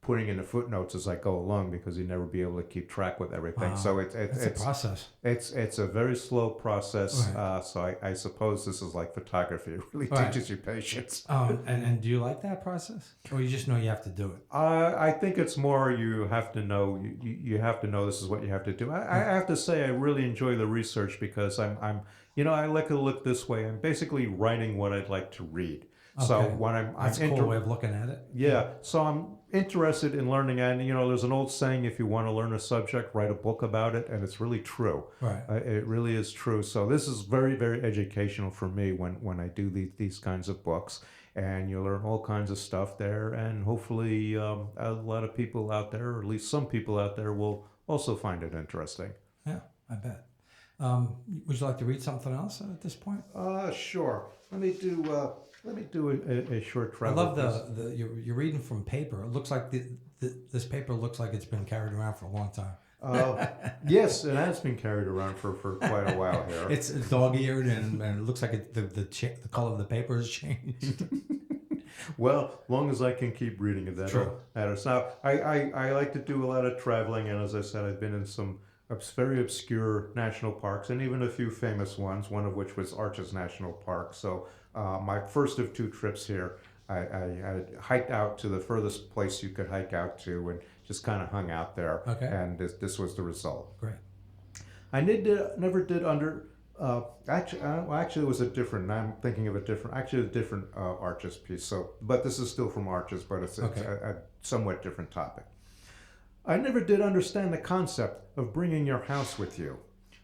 putting in the footnotes as I go along, because you never be able to keep track with everything. Wow. So It's a process. it's a very slow process. Right. So I suppose this is like photography. It really Right. teaches you patience. And do you like that process, or you just know you have to do it? I think it's more you have to know you have to know this is what you have to do. I have to say I really enjoy the research, because I'm I like to look this way. I'm basically writing what I'd like to read. So Okay. when I'm That's a cool way of looking at it. yeah, so interested in learning. And there's an old saying: if you want to learn a subject, write a book about it, and it's really true. Right. It really is true. So this is very, very educational for me when I do these kinds of books, and you learn all kinds of stuff there, and hopefully a lot of people out there, or at least some people out there, will also find it interesting. Yeah, I bet. Would you like to read something else at this point? Sure. Let me do a short I travel. love the you're reading from paper. It looks like this paper looks like it's been carried around for a long time. Yes, it has been carried around for quite a while here. It's dog-eared and it looks like the color of the paper has changed. Well, long as I can keep reading it, that'll matter. Now, I like to do a lot of traveling, and as I said, I've been in some very obscure national parks, and even a few famous ones, one of which was Arches National Park. So my first of 2 trips here, I hiked out to the furthest place you could hike out to and just kind of hung out there. Okay. And this was the result. Great. I never did under... actually, it was a different. I'm thinking of a different Arches piece. So, but this is still from Arches, but it's a somewhat different topic. I never did understand the concept of bringing your house with you,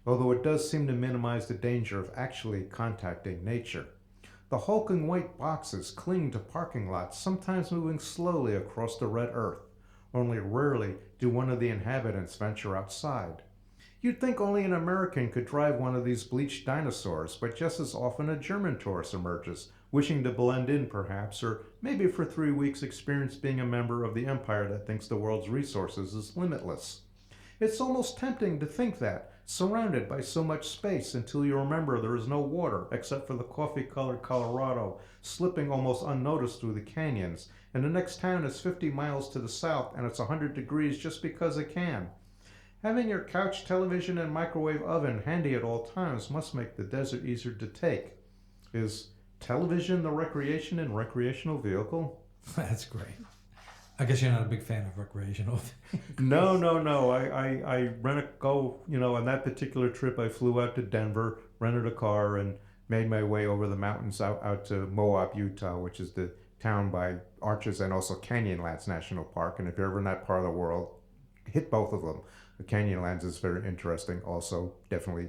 although it does seem to minimize the danger of actually contacting nature. The hulking white boxes cling to parking lots, sometimes moving slowly across the red earth. Only rarely do one of the inhabitants venture outside. You'd think only an American could drive one of these bleached dinosaurs, but just as often a German tourist emerges, wishing to blend in perhaps, or maybe for 3 weeks experience being a member of the empire that thinks the world's resources is limitless. It's almost tempting to think that, surrounded by so much space until you remember there is no water except for the coffee-colored Colorado, slipping almost unnoticed through the canyons, and the next town is 50 miles to the south and it's 100 degrees just because it can. Having your couch, television, and microwave oven handy at all times must make the desert easier to take. Is television the recreation and recreational vehicle? That's great. I guess you're not a big fan of recreational. No. I on that particular trip, I flew out to Denver, rented a car, and made my way over the mountains out to Moab, Utah, which is the town by Arches and also Canyonlands National Park. And if you're ever in that part of the world, hit both of them. The Canyonlands is very interesting, also definitely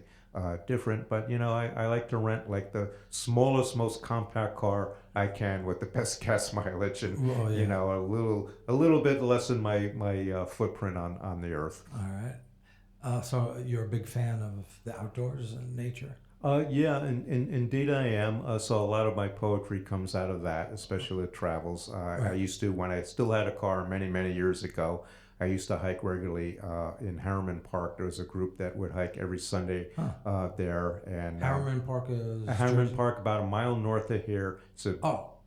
different. But I like to rent like the smallest, most compact car I can with the best gas mileage, and a little bit less than my footprint on the earth. All right. So you're a big fan of the outdoors and nature. Yeah, indeed I am. So a lot of my poetry comes out of that, especially the travels. Right. I used to, when I still had a car many years ago, I used to hike regularly in Harriman Park. There was a group that would hike every Sunday there. And Harriman Park is... Harriman Park, about a mile north of here. It's a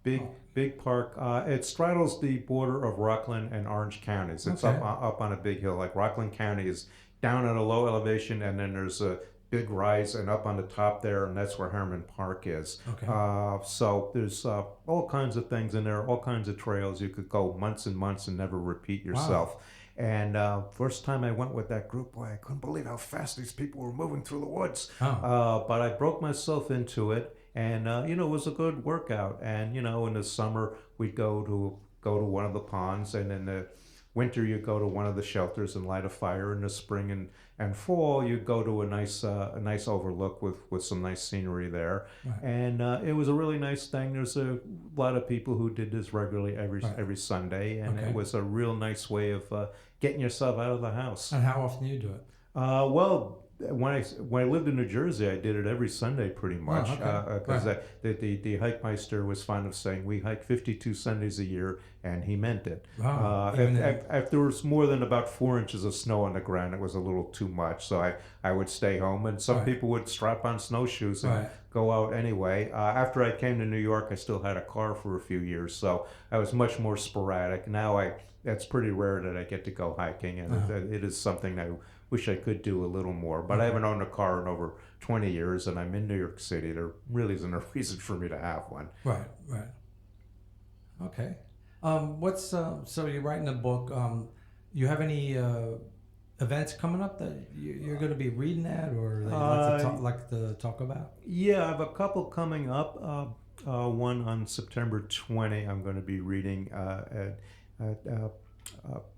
big park. It straddles the border of Rockland and Orange counties. It's up on a big hill. Like Rockland County is down at a low elevation, and then there's a big rise and up on the top there, and that's where Harriman Park is. Okay. So there's all kinds of things in there, all kinds of trails. You could go months and months and never repeat yourself. Wow. And first time I went with that group, boy, I couldn't believe how fast these people were moving through the woods. Oh. But I broke myself into it, and it was a good workout. And in the summer we'd go to one of the ponds, and in the winter you'd go to one of the shelters and light a fire. In the spring and fall you'd go to a nice overlook with some nice scenery there. Right. And it was a really nice thing. There's a lot of people who did this regularly every Sunday, and it was a real nice way of getting yourself out of the house. And how often do you do it? Well, when I lived in New Jersey, I did it every Sunday pretty much, because the hikemeister was fond of saying we hike 52 Sundays a year, and he meant it. Wow. If there was more than about 4 inches of snow on the ground, it was a little too much, so I would stay home, and some people would strap on snowshoes and go out anyway. After I came to New York, I still had a car for a few years, so I was much more sporadic. Now it's pretty rare that I get to go hiking, and it is something I wish I could do a little more. But I haven't owned a car in over 20 years, and I'm in New York City. There really isn't a reason for me to have one. Right. Okay. So you're writing a book. You have any events coming up that you're going to be reading at, or that you like to talk about? Yeah, I have a couple coming up. One on September 20, I'm going to be reading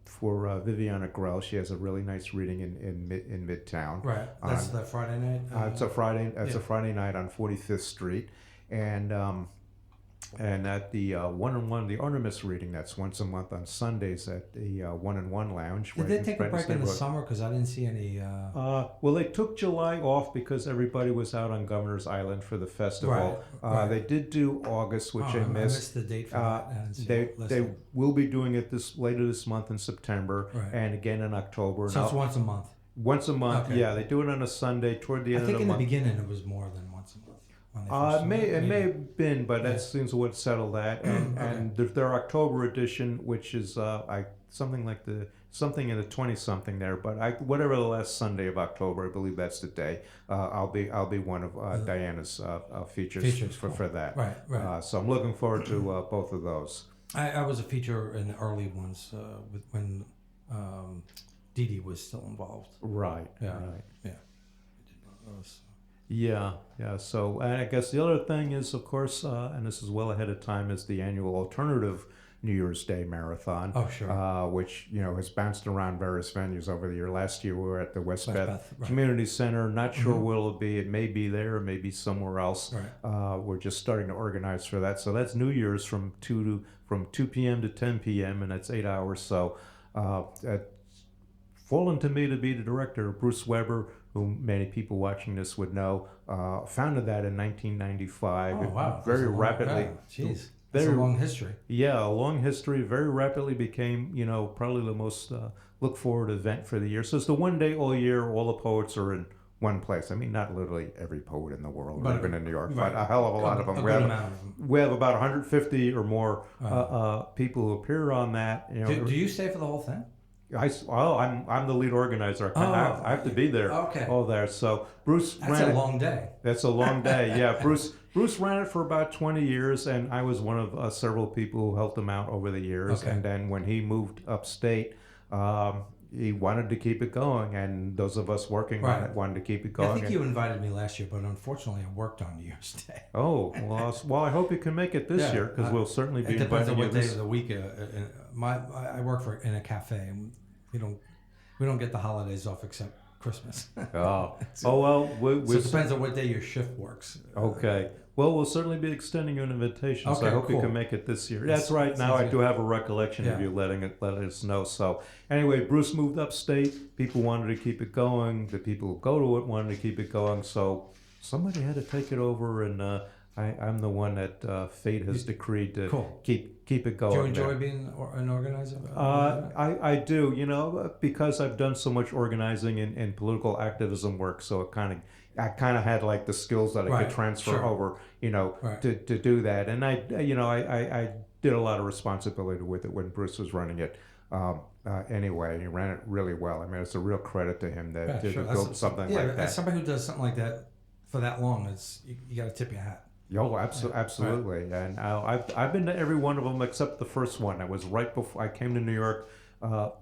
for Viviana Grell. She has a really nice reading in Midtown. Right. That's the Friday night. It's a Friday. It's a Friday night on 45th Street, and at the One and One, the Artemis reading, that's once a month on Sundays at the One and One Lounge. Did they take a break in the summer? Because I didn't see any. Well, they took July off because everybody was out on Governor's Island for the festival. Right. They did do August, which I missed. I missed the date for that. They will be doing it later this month in September, Right. and again in October. So it's once a month. Once a month, Okay. yeah. They do it on a Sunday toward the end of the month. I think in the beginning it was more than once a month. It may have been, but that seems to what settled that. And their October edition, which is something in the 20-something there, but whatever the last Sunday of October, I believe that's the day. I'll be one of Diana's features for that. Right. So I'm looking forward to both of those. I was a feature in the early ones when Dee Dee was still involved. Right. Yeah. Right. Yeah. I did one of those. Yeah. So I guess the other thing is, of course, and this is well ahead of time, is the annual alternative New Year's Day marathon. Oh, sure. Which has bounced around various venues over the year. Last year we were at the West Beth right. Community Center. Not sure where it'll be. It may be there, it may be somewhere else. Right. We're just starting to organize for that. So that's New Year's from 2 p.m. to 10 p.m. and that's 8 hours. So fallen to me to be the director. Bruce Weber, who many people watching this would know, founded that in 1995. Oh, wow. Very rapidly. Jeez. That's a long history. Yeah, a long history. Very rapidly became, probably the most look forward event for the year. So it's the one day all year, all the poets are in one place. I mean, not literally every poet in the world, or even in New York, but a hell of a lot of them. We have about 150 or more people who appear on that. Do you stay for the whole thing? I'm the lead organizer. I have to be there. Okay. All there. So Bruce. That's a long day. That's a long day. Yeah. Bruce ran it for about 20 years, and I was one of several people who helped him out over the years. Okay. And then when he moved upstate, he wanted to keep it going, and those of us working on it wanted to keep it going. I think you invited me last year, but unfortunately I worked on New Year's Day. Oh, well, I hope you can make it this year, because we'll certainly be inviting you. It depends on what day of the week. I work in a cafe, and we don't get the holidays off except Christmas. Well, so it depends on what day your shift works. Okay. Well, we'll certainly be extending you an invitation, okay, so I hope cool. you can make it this year. That's right. Now I do have a recollection of you letting us know. So anyway, Bruce moved upstate. People wanted to keep it going. The people who go to it wanted to keep it going. So somebody had to take it over, and I'm the one that fate has decreed to keep it going. Do you enjoy being an organizer? I do, because I've done so much organizing and political activism work, so I kind of had like the skills that I could transfer over, to do that. And I did a lot of responsibility with it when Bruce was running it. Anyway, he ran it really well. I mean, it's a real credit to him that to build something like that. As somebody who does something like that for that long, you got to tip your hat. Oh, absolutely. Right. And I've been to every one of them except the first one. That was right before I came to New York,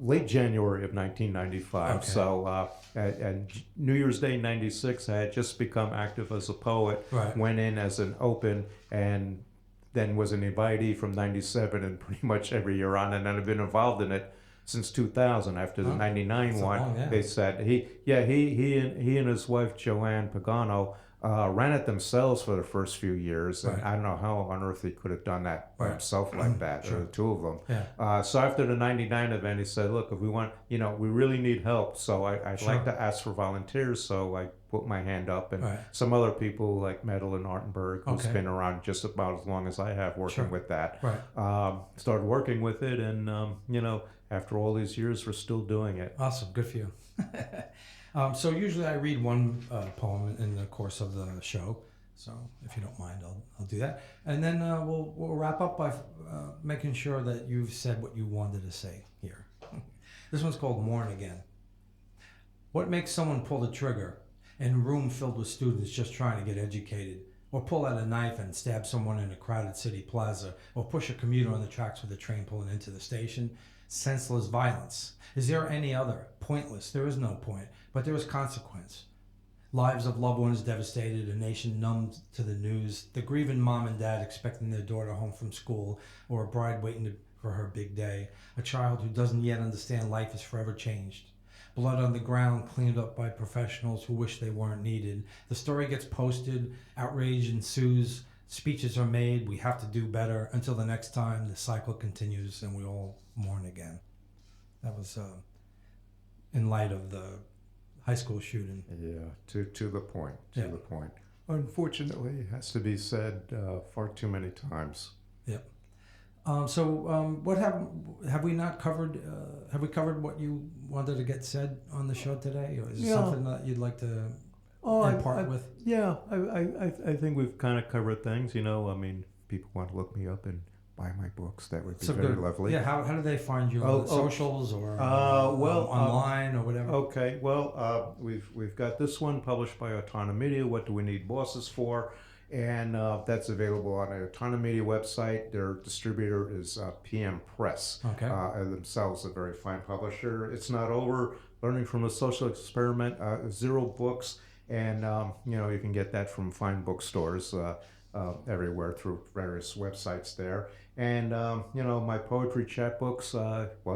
late January of 1995. Okay. So, and New Year's Day '96, I had just become active as a poet. Right. Went in as an open, and then was an invitee from '97 and pretty much every year on. And then I've been involved in it since 2000. After the '99 one, they said he and his wife Joanne Pagano ran it themselves for the first few years, and I don't know how on earth he could have done that by himself like that, or the two of them. Yeah. So after the '99 event, he said, "Look, if we want, we really need help. So I'd like to ask for volunteers." So I put my hand up, and some other people like Madeline Artenberg, who's been around just about as long as I have working with that, started working with it, and after all these years, we're still doing it. Awesome, good for you. So usually I read one poem in the course of the show. So if you don't mind, I'll do that. And then we'll wrap up by making sure that you've said what you wanted to say here. This one's called Mourn Again. What makes someone pull the trigger in a room filled with students just trying to get educated? Or pull out a knife and stab someone in a crowded city plaza? Or push a commuter on the tracks with a train pulling into the station? Senseless violence. Is there any other? Pointless. There is no point, but there is consequence. Lives of loved ones devastated, a nation numbed to the news, the grieving mom and dad expecting their daughter home from school, or a bride waiting for her big day. A child who doesn't yet understand life is forever changed. Blood on the ground cleaned up by professionals who wish they weren't needed. The story gets posted, outrage ensues, speeches are made, we have to do better. Until the next time, the cycle continues and we all mourn again. That was in light of the high school shooting. Yeah, to the point. To Yeah. the point. Unfortunately, it has to be said far too many times. Yep. What have we not covered? Have we covered what you wanted to get said on the show today, or is it something that you'd like to impart with? Yeah, I think we've kind of covered things. You know, I mean, people want to look me up and buy my books. That would be very lovely. Yeah, how do they find you on the socials or online or whatever? Okay, well, we've got this one published by Autonomy Media. What do we need bosses for? And that's available on the Autonomy Media website. Their distributor is PM Press. Okay. Themselves a very fine publisher. It's not over. Learning from a Social Experiment, 0 books, and you can get that from fine bookstores everywhere through various websites there. And my poetry chapbooks,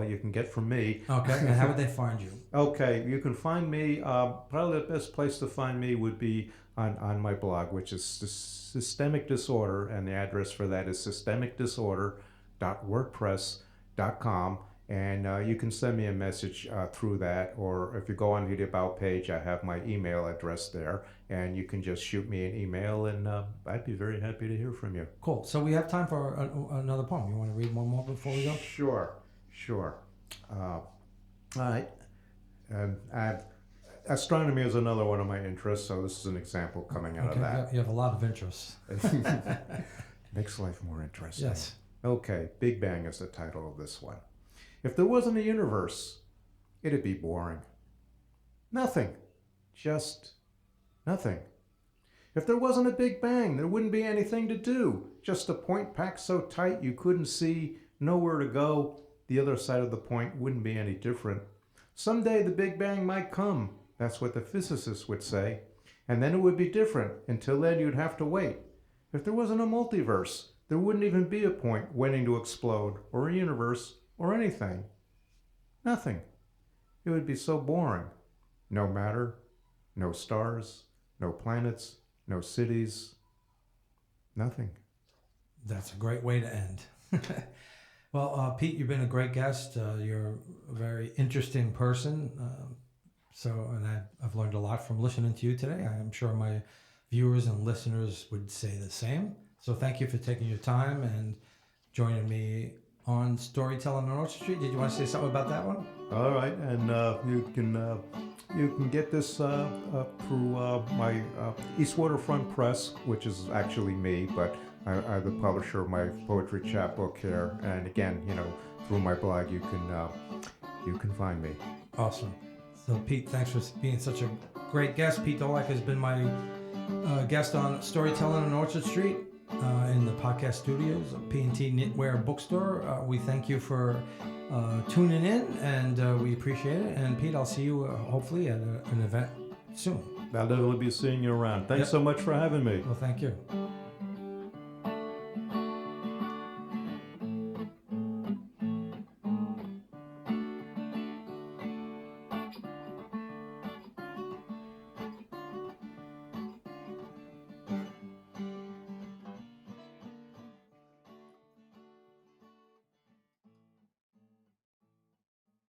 you can get from me. Okay. And how would they find you? Okay, you can find me. Probably the best place to find me would be on my blog, which is Systemic Disorder, and the address for that is systemicdisorder.wordpress.com. And you can send me a message through that, or if you go on to the About page, I have my email address there, and you can just shoot me an email, and I'd be very happy to hear from you. Cool. So we have time for another poem. You want to read one more before we go? Sure. All right. Astronomy is another one of my interests, so this is an example coming out of that. You have a lot of interests. Makes life more interesting. Yes. Okay, Big Bang is the title of this one. If there wasn't a universe, it'd be boring. Nothing. Just nothing. If there wasn't a Big Bang, there wouldn't be anything to do. Just a point packed so tight you couldn't see, nowhere to go. The other side of the point wouldn't be any different. Someday the Big Bang might come. That's what the physicists would say. And then it would be different. Until then, you'd have to wait. If there wasn't a multiverse, there wouldn't even be a point waiting to explode, or a universe, or anything. Nothing. It would be so boring. No matter, no stars, no planets, no cities, nothing. That's a great way to end. Well, Pete, you've been a great guest. You're a very interesting person. And I've learned a lot from listening to you today. I'm sure my viewers and listeners would say the same. So thank you for taking your time and joining me on Storytelling on Orchard Street. Did you want to say something about that one? All right, and you can get this through my East Waterfront Press, which is actually me, but I'm the publisher of my poetry chapbook here. And again, through my blog, you can find me. Awesome. So Pete, thanks for being such a great guest. Pete Dolack has been my guest on Storytelling on Orchard Street in the podcast studios of P&T Knitwear Bookstore. We thank you for tuning in, and we appreciate it. And Pete, I'll see you hopefully at an event soon. I'll definitely be seeing you around. Thanks so much for having me. Well, thank you.